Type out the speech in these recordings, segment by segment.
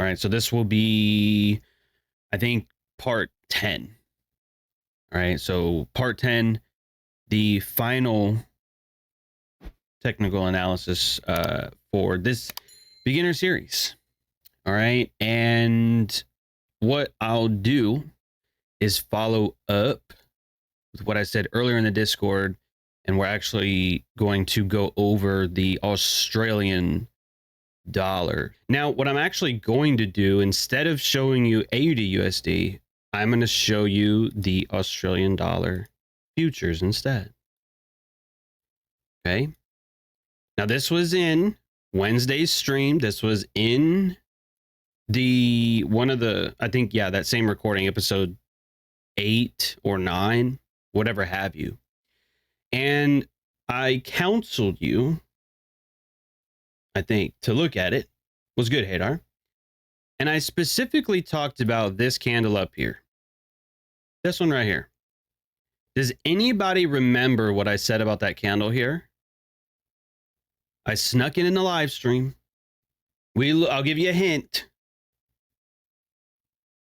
All right, so this will be, I think, part 10. All right, so part 10, the final technical analysis for this beginner series. All right, and what I'll do is follow up with what I said earlier in the Discord, and we're actually going to go over the Australian dollar. Now, what I'm actually going to do, instead of showing you AUD USD, I'm going to show you the Australian dollar futures instead. Okay. Now, this was in Wednesday's stream. This was in the one of the, I think, yeah, that same recording, episode 8 or 9, whatever have you. And I counseled you, I think, to look at it. Was good, Hadar. And I specifically talked about this candle up here. This one right here. Does anybody remember what I said about that candle here? I snuck it in the live stream. I'll give you a hint.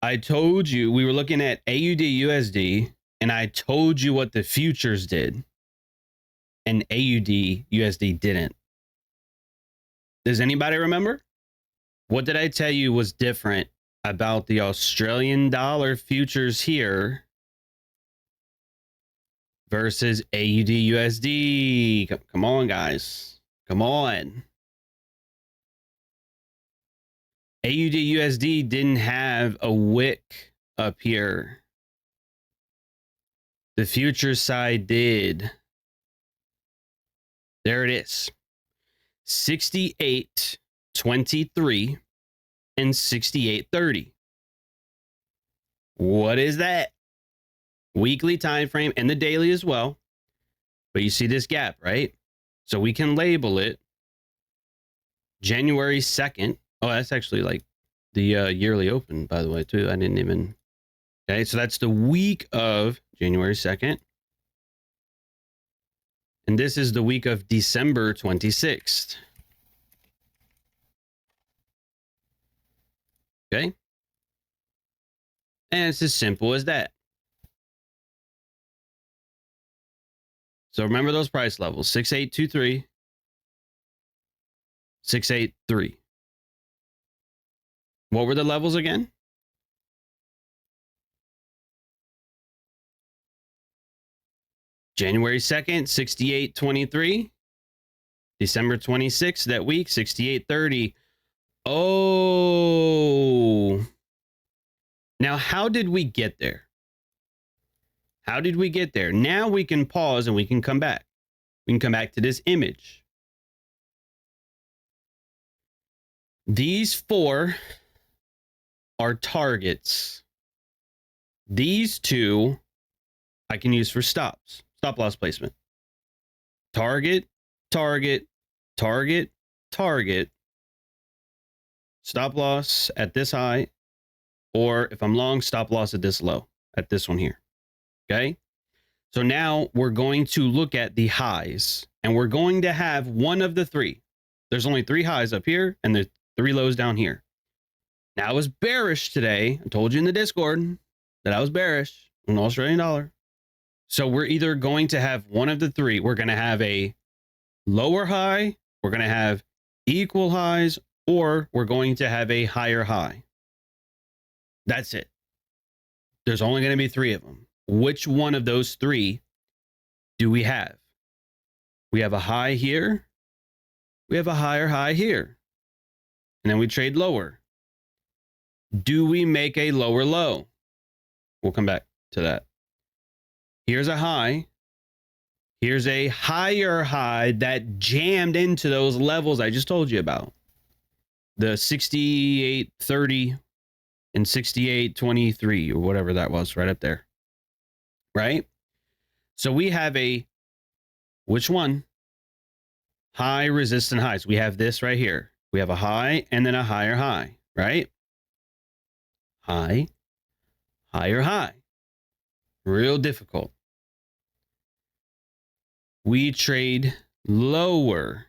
I told you we were looking at AUD USD, and I told you what the futures did, and AUD USD didn't. Does anybody remember? What did I tell you was different about the Australian dollar futures here versus AUD USD? Come on, guys. Come on. AUD USD didn't have a wick up here. The future side did. There it is. 68.23 and 68.30. What is that? Weekly time frame and the daily as well. But you see this gap, right? So we can label it January 2nd. Oh, that's actually like the yearly open, by the way, too. I didn't even. Okay, so that's the week of January 2nd. And this is the week of December 26th. Okay. And it's as simple as that. So remember those price levels, 6823, 683. What were the levels again? January 2nd, 68.23. December 26th, that week, 68.30. Oh. Now, how did we get there? How did we get there? Now we can pause and we can come back. We can come back to this image. These four are targets. These two I can use for stops, stop loss placement. Target, target, target, target. Stop loss at this high, or if I'm long, stop loss at this low, at this one here. Okay. So now we're going to look at the highs, and we're going to have one of the three. There's only 3 highs up here and there's 3 lows down here. Now, I was bearish today. I told you in the Discord that I was bearish on the Australian dollar. So we're either going to have one of the 3. We're going to have a lower high, we're going to have equal highs, or we're going to have a higher high. That's it. There's only going to be 3 of them. Which one of those 3 do we have? We have a high here. We have a higher high here. And then we trade lower. Do we make a lower low? We'll come back to that. Here's a high. Here's a higher high that jammed into those levels I just told you about. The 68.30 and 68.23 or whatever that was right up there. Right? So we have a, which one? High resistant highs. We have this right here. We have a high and then a higher high, right? High, higher high. Real difficult. We trade lower.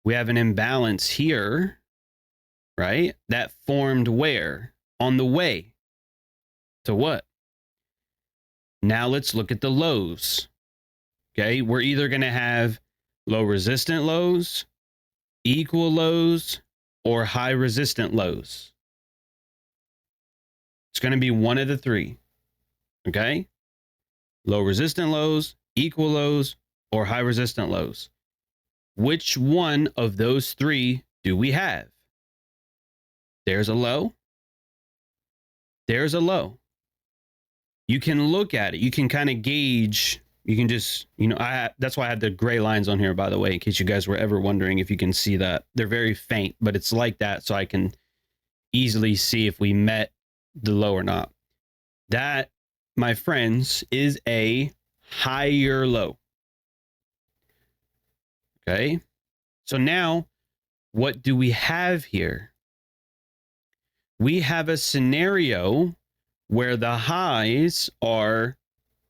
We have an imbalance here, right? That formed where? On the way to what? Now let's look at the lows. Okay, we're either going to have low resistant lows, equal lows, or high resistant lows. It's going to be one of the three. Okay, low resistant lows, equal lows, or high resistant lows. Which one of those three do we have? There's a low. There's a low. You can look at it. You can kind of gauge. You can just, that's why I have the gray lines on here, by the way, in case you guys were ever wondering if you can see that. They're very faint, but it's like that so I can easily see if we met the low or not. That, my friends, is a higher low. Okay. So now, what do we have here? We have a scenario where the highs are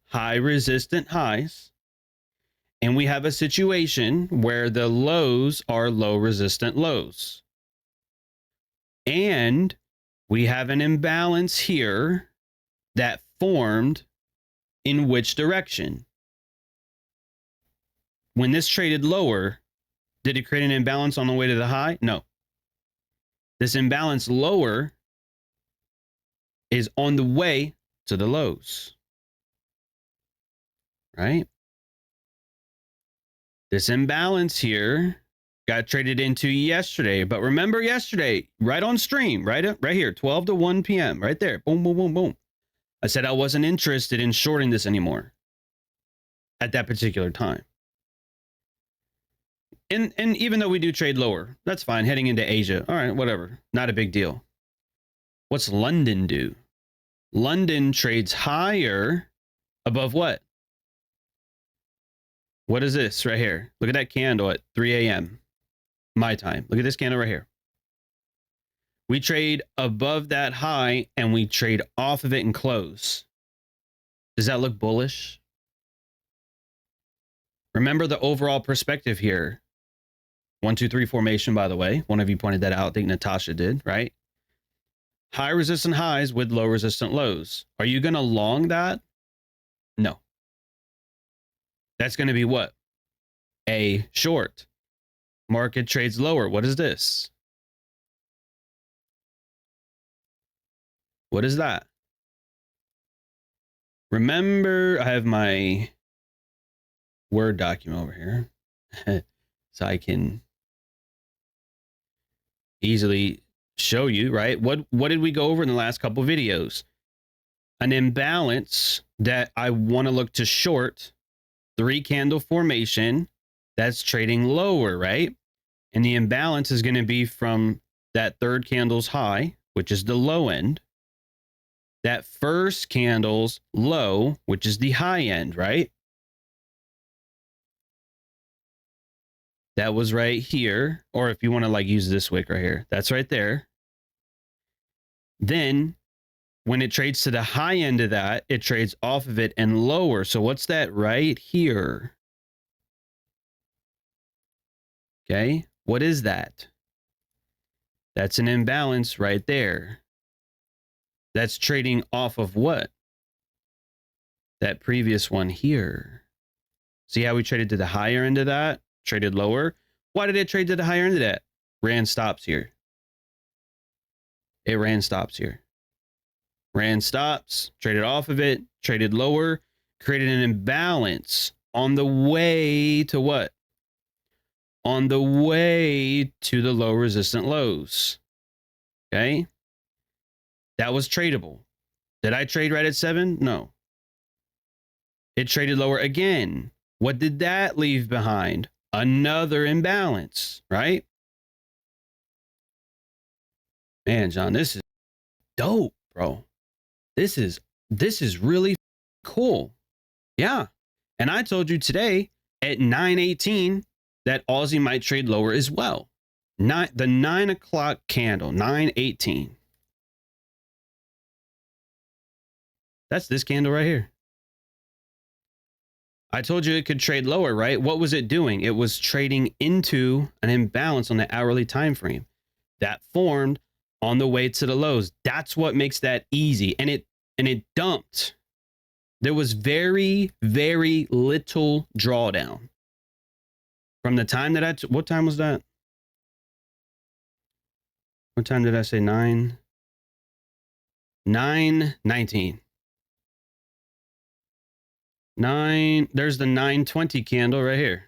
high resistant highs, and we have a situation where the lows are low resistant lows. And we have an imbalance here that formed in which direction? When this traded lower, did it create an imbalance on the way to the high? No. This imbalance lower is on the way to the lows. Right? This imbalance here got traded into yesterday. But remember yesterday, right on stream, right here, 12 to 1 p.m., right there. Boom, boom, boom, boom. I said I wasn't interested in shorting this anymore at that particular time. And even though we do trade lower, that's fine. Heading into Asia. All right, whatever. Not a big deal. What's London do? London trades higher above what? What is this right here? Look at that candle at 3 a.m. my time. Look at this candle right here. We trade above that high and we trade off of it and close. Does that look bullish? Remember the overall perspective here. 1, 2, 3 formation, by the way. One of you pointed that out. I think Natasha did, right? High resistant highs with low resistant lows. Are you going to long that? No. That's going to be what? A short. Market trades lower. What is this? What is that? Remember, I have my Word document over here so I can easily show you, right? What did we go over in the last couple videos? An imbalance that I want to look to short, 3 candle formation that's trading lower, right? And the imbalance is going to be from that third candle's high, which is the low end, that first candle's low, which is the high end, right? That was right here. Or if you want to like use this wick right here, that's right there. Then when it trades to the high end of that, it trades off of it and lower. So what's that right here? Okay. What is that? That's an imbalance right there. That's trading off of what? That previous one here. See how we traded to the higher end of that? Traded lower. Why did it trade to the higher end of that? Ran stops here. It ran stops here. Ran stops, traded off of it, traded lower, created an imbalance on the way to what? On the way to the low resistant lows. Okay. That was tradable. Did I trade right at 7? No. It traded lower again. What did that leave behind? Another imbalance, right? Man, John, this is dope, bro. This is really cool. Yeah. And I told you today at 9:18 that Aussie might trade lower as well. The 9 o'clock candle, 9:18. That's this candle right here. I told you it could trade lower, right? What was it doing? It was trading into an imbalance on the hourly time frame. that formed on the way to the lows. That's what makes that easy. And it dumped. There was very, very little drawdown from the time that what time was that? What time did I say? 9:19. 9, there's the 9:20 candle right here.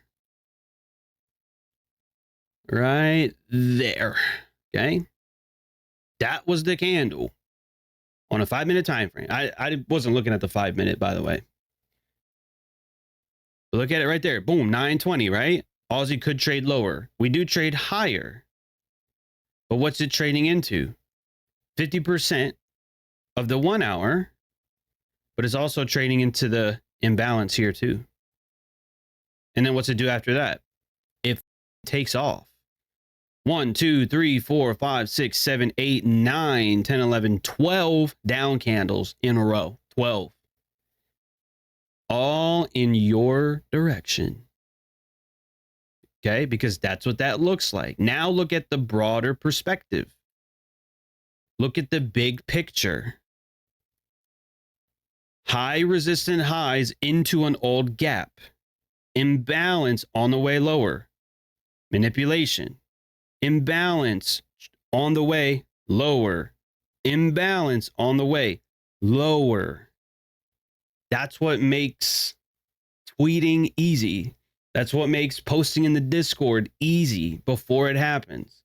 Right there. Okay. That was the candle on a 5-minute time frame. I wasn't looking at the 5-minute, by the way. But look at it right there. Boom, 9:20, right? Aussie could trade lower. We do trade higher. But what's it trading into? 50% of the 1 hour, but it's also trading into the imbalance here too. And then what's it do after that? It takes off. 1, 2, 3, 4, 5, 6, 7, 8, 9, 10, 11, 12 down candles in a row. 12. All in your direction. Okay, because that's what that looks like. Now look at the broader perspective. Look at the big picture. High resistant highs into an old gap. Imbalance on the way lower. Manipulation. Imbalance on the way lower. Imbalance on the way lower. That's what makes tweeting easy. That's what makes posting in the Discord easy before it happens.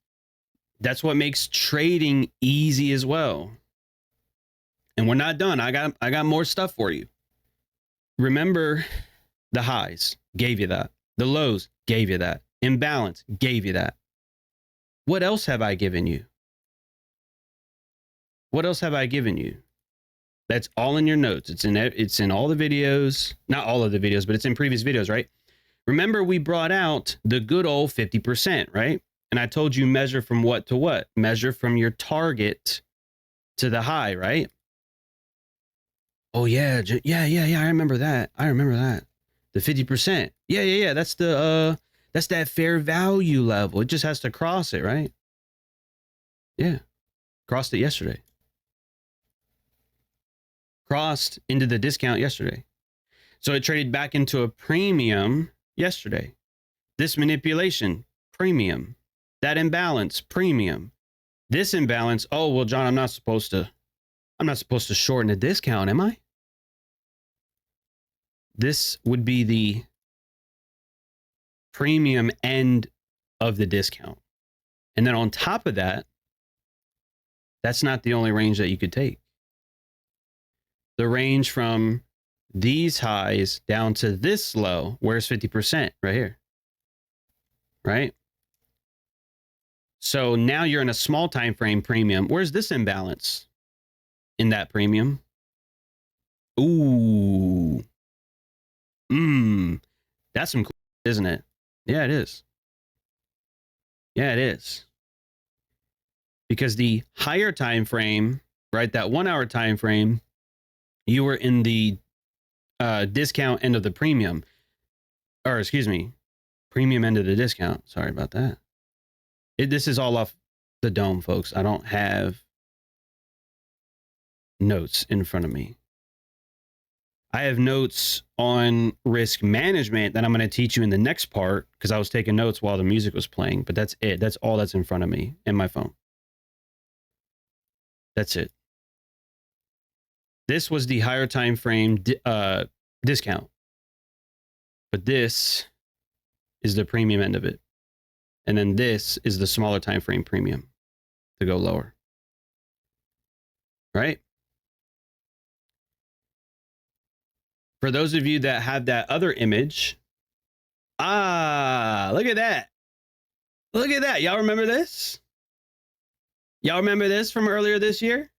That's what makes trading easy as well. And we're not done. I got more stuff for you. Remember the highs, gave you that. The lows, gave you that. Imbalance, gave you that. What else have I given you? What else have I given you? That's all in your notes. It's in all the videos. Not all of the videos, but it's in previous videos, right? Remember, we brought out the good old 50%, right? And I told you measure from what to what? Measure from your target to the high, right? Oh, yeah. I remember that. The 50%. Yeah. That's that fair value level. It just has to cross it, right? Yeah. Crossed it yesterday. Crossed into the discount yesterday. So it traded back into a premium yesterday. This manipulation, premium. That imbalance, premium. This imbalance, oh, well, John, I'm not supposed to shorten a discount, am I? This would be the premium end of the discount. And then on top of that, that's not the only range that you could take. The range from these highs down to this low, where's 50% right here? Right? So now you're in a small time frame premium. Where's this imbalance in that premium? Ooh. That's some cool, isn't it? Yeah, it is. Yeah, it is. Because the higher time frame, right, that 1 hour time frame, you were in the discount end of the premium. Or excuse me, premium end of the discount. Sorry about that. This is all off the dome, folks. I don't have notes in front of me. I have notes on risk management that I'm going to teach you in the next part because I was taking notes while the music was playing, but that's it. That's all that's in front of me in my phone. That's it. This was the higher time frame discount, but this is the premium end of it. And then this is the smaller time frame premium to go lower. Right? For those of you that have that other image, look at that. Look at that. Y'all remember this? Y'all remember this from earlier this year?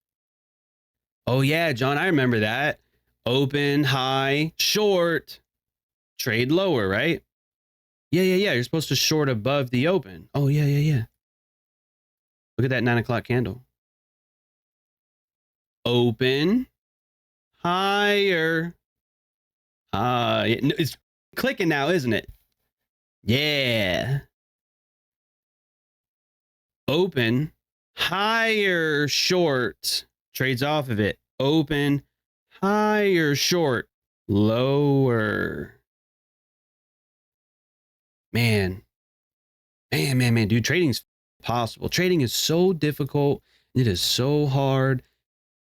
Oh, yeah, John, I remember that. Open, high, short, trade lower, right? Yeah. You're supposed to short above the open. Oh, yeah. Look at that 9 o'clock candle. Open, higher. It's clicking now, isn't it? Yeah. Open, higher short, trades off of it, open, higher short, lower. Man, dude, trading's possible. Trading is so difficult. It is so hard.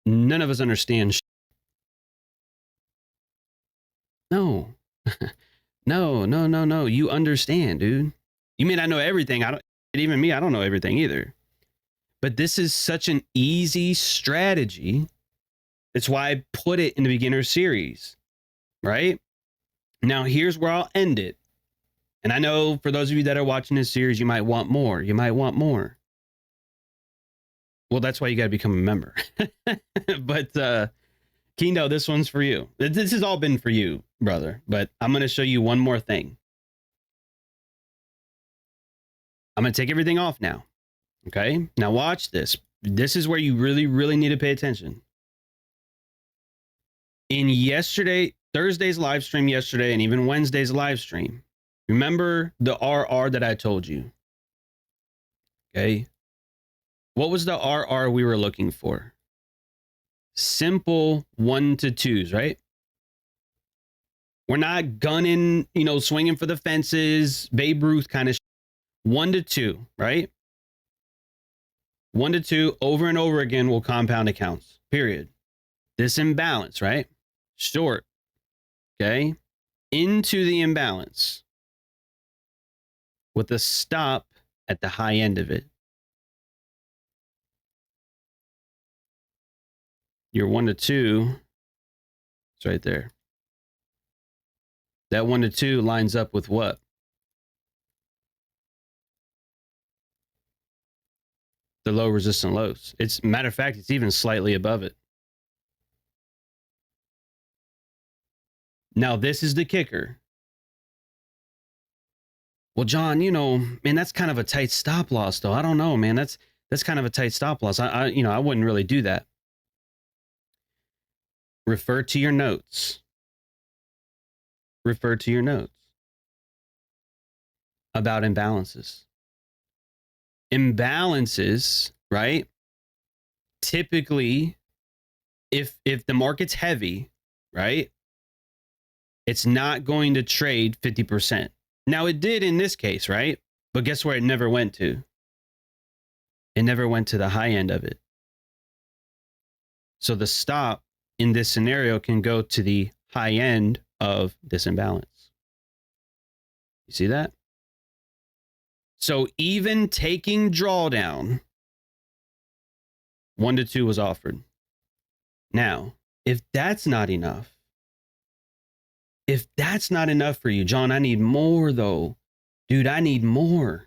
None of us understand. No, no. You understand, dude. You may not know everything. Even me, I don't know everything either. But this is such an easy strategy. It's why I put it in the beginner series, right? Now, here's where I'll end it. And I know for those of you that are watching this series, you might want more. You might want more. Well, that's why you got to become a member. But Kino, this one's for you. This has all been for you, brother. But I'm going to show you one more thing. I'm going to take everything off now. Okay? Now watch this. This is where you really, really need to pay attention. In Thursday's live stream yesterday, and even Wednesday's live stream, remember the RR that I told you? Okay? What was the RR we were looking for? Simple 1 to 2s, right? We're not gunning, swinging for the fences, Babe Ruth kind of 1 to 2, right? 1 to 2 over and over again will compound accounts, period. This imbalance, right? Short, okay? Into the imbalance with a stop at the high end of it. Your 1 to 2, it's right there. That 1 to 2 lines up with what? The low resistant lows. It's matter of fact, it's even slightly above it. Now, this is the kicker. Well, John, man, that's kind of a tight stop loss, though. I don't know, man. That's kind of a tight stop loss. I wouldn't really do that. Refer to your notes. Refer to your notes about imbalances. Imbalances, right? Typically, if the market's heavy, right, it's not going to trade 50%. Now, it did in this case, right? But guess where it never went to? It never went to the high end of it. So the stop in this scenario can go to the high end of this imbalance. You see that? So even taking drawdown, 1 to 2 was offered. Now, if that's not enough, for you, John, I need more though. Dude, I need more.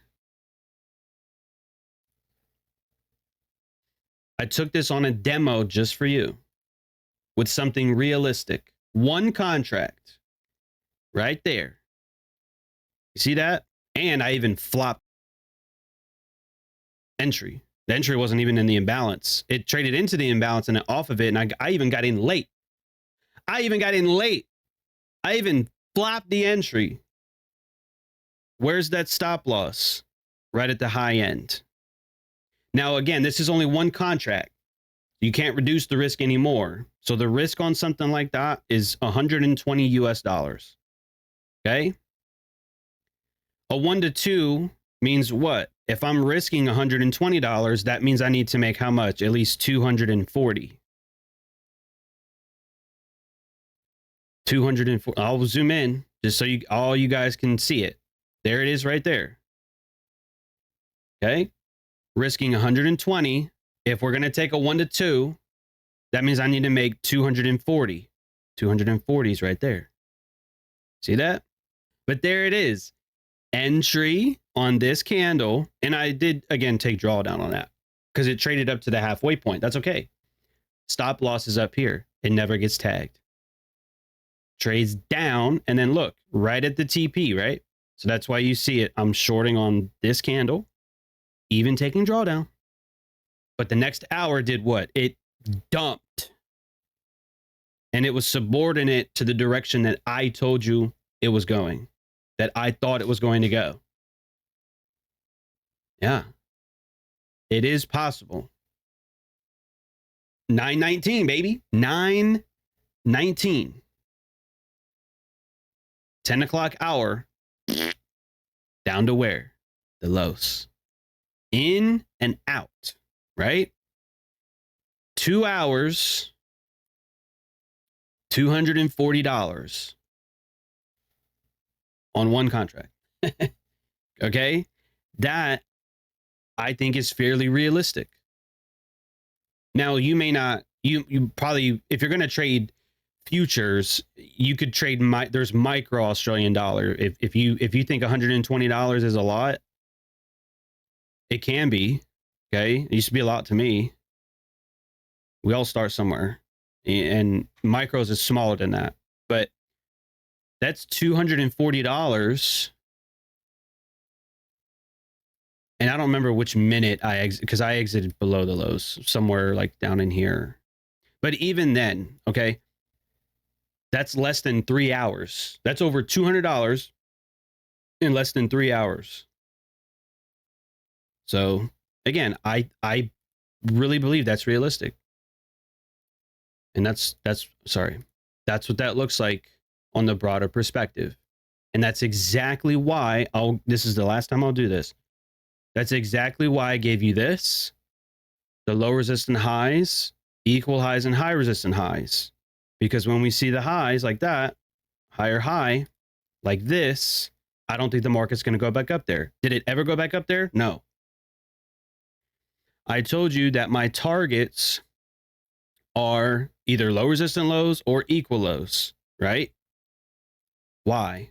I took this on a demo just for you with something realistic. One contract right there. You see that? And I even flopped entry. The entry wasn't even in the imbalance. It traded into the imbalance and off of it. And I even got in late. I even flopped the entry. Where's that stop loss? Right at the high end. Now, again, this is only one contract. You can't reduce the risk anymore. So the risk on something like that is 120 US dollars. Okay? A 1 to 2 means what? If I'm risking $120, that means I need to make how much? At least 240. 240. I'll zoom in just so all you guys can see it. There it is right there. Okay? Risking 120. If we're going to take a 1 to 2, that means I need to make 240. 240 is right there. See that? But there it is. Entry on this candle. And I did, again, take drawdown on that because it traded up to the halfway point. That's okay. Stop loss is up here. It never gets tagged. Trades down. And then look, right at the TP, right? So that's why you see it. I'm shorting on this candle, even taking drawdown. But the next hour did what? It dumped. And it was subordinate to the direction that I told you it was going, that I thought it was going to go. Yeah. It is possible. 919, baby. 919. 10 o'clock hour. Down to where? The lows. In and out, right? 2 hours, $240 on one contract. Okay? That I think is fairly realistic. Now, you may not, you probably, if you're going to trade futures, you could trade, there's micro Australian dollar. If you think $120 is a lot, it can be. Okay? It used to be a lot to me. We all start somewhere, and micros is smaller than that, but that's $240. And I don't remember which minute I exited, because I exited below the lows, somewhere like down in here. But even then, okay, that's less than 3 hours. That's over $200 in less than 3 hours. So again, I really believe that's realistic. And that's what that looks like on the broader perspective. And that's exactly why this is the last time I'll do this. That's exactly why I gave you this. The low resistant highs, equal highs, and high resistant highs. Because when we see the highs like that, higher high, like this, I don't think the market's going to go back up there. Did it ever go back up there? No. I told you that my targets are either low resistant lows or equal lows, right? Why?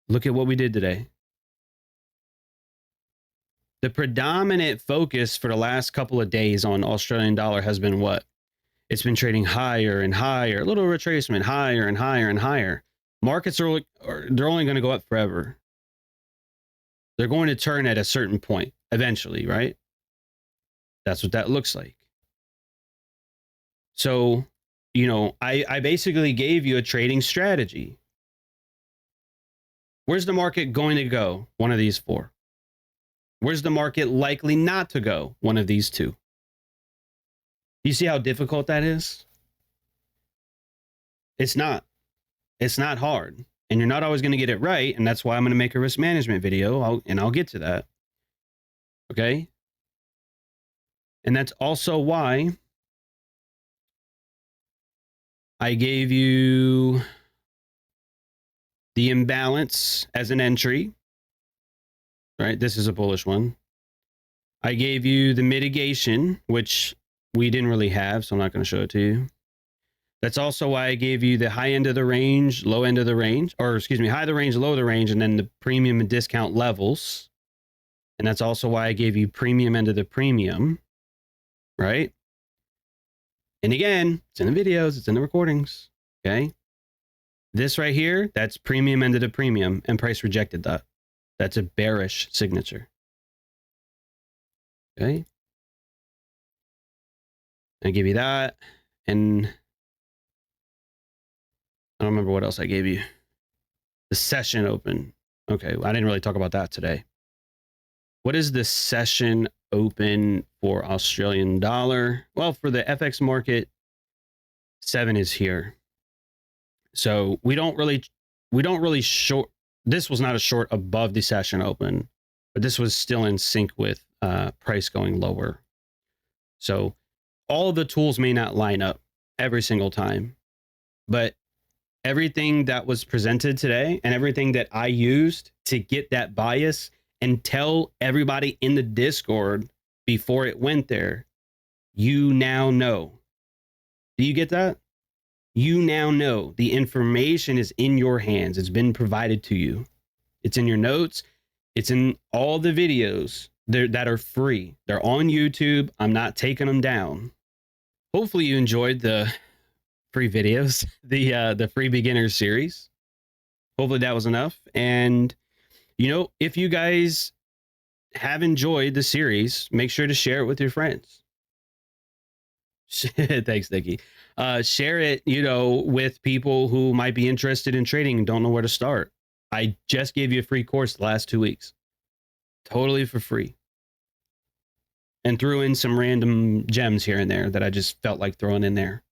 Look at what we did today. The predominant focus for the last couple of days on Australian dollar has been what? It's been trading higher and higher, a little retracement, higher and higher and higher. Markets they're only going to go up forever. They're going to turn at a certain point eventually, right? That's what that looks like. So, you know, I basically gave you a trading strategy. Where's the market going to go? One of these four. Where's the market likely not to go? One of these two. You see how difficult that is? It's not. It's not hard. And you're not always going to get it right. And that's why I'm going to make a risk management video. I'll get to that. Okay? And that's also why I gave you the imbalance as an entry. Right? This is a bullish one. I gave you the mitigation, which we didn't really have, so I'm not going to show it to you. That's also why I gave you the high end of the range, low end of the range, or excuse me, high of the range, low of the range, and then the premium and discount levels. And that's also why I gave you premium end of the premium, right? And again, it's in the videos, it's in the recordings, okay? This right here, that's premium end of the premium, and price rejected that. That's a bearish signature. Okay. I give you that. And I don't remember what else I gave you. The session open. Okay. I didn't really talk about that today. What is the session open for Australian dollar? Well, for the FX market, 7 is here. So we don't really short. This was not a short above the session open, but this was still in sync with price going lower. So all of the tools may not line up every single time, but everything that was presented today and everything that I used to get that bias and tell everybody in the Discord before it went there, you now know. Do you get that? You now know the information is in your hands. It's been provided to you. It's in your notes. It's in all the videos that are free. They're on YouTube. I'm not taking them down. Hopefully you enjoyed the free videos, the free beginner series. Hopefully that was enough. And, you know, if you guys have enjoyed the series, make sure to share it with your friends. Thanks, Nikki. Share it, you know, with people who might be interested in trading and don't know where to start. I just gave you a free course the last 2 weeks. Totally for free. and threw in some random gems here and there that I just felt like throwing in there.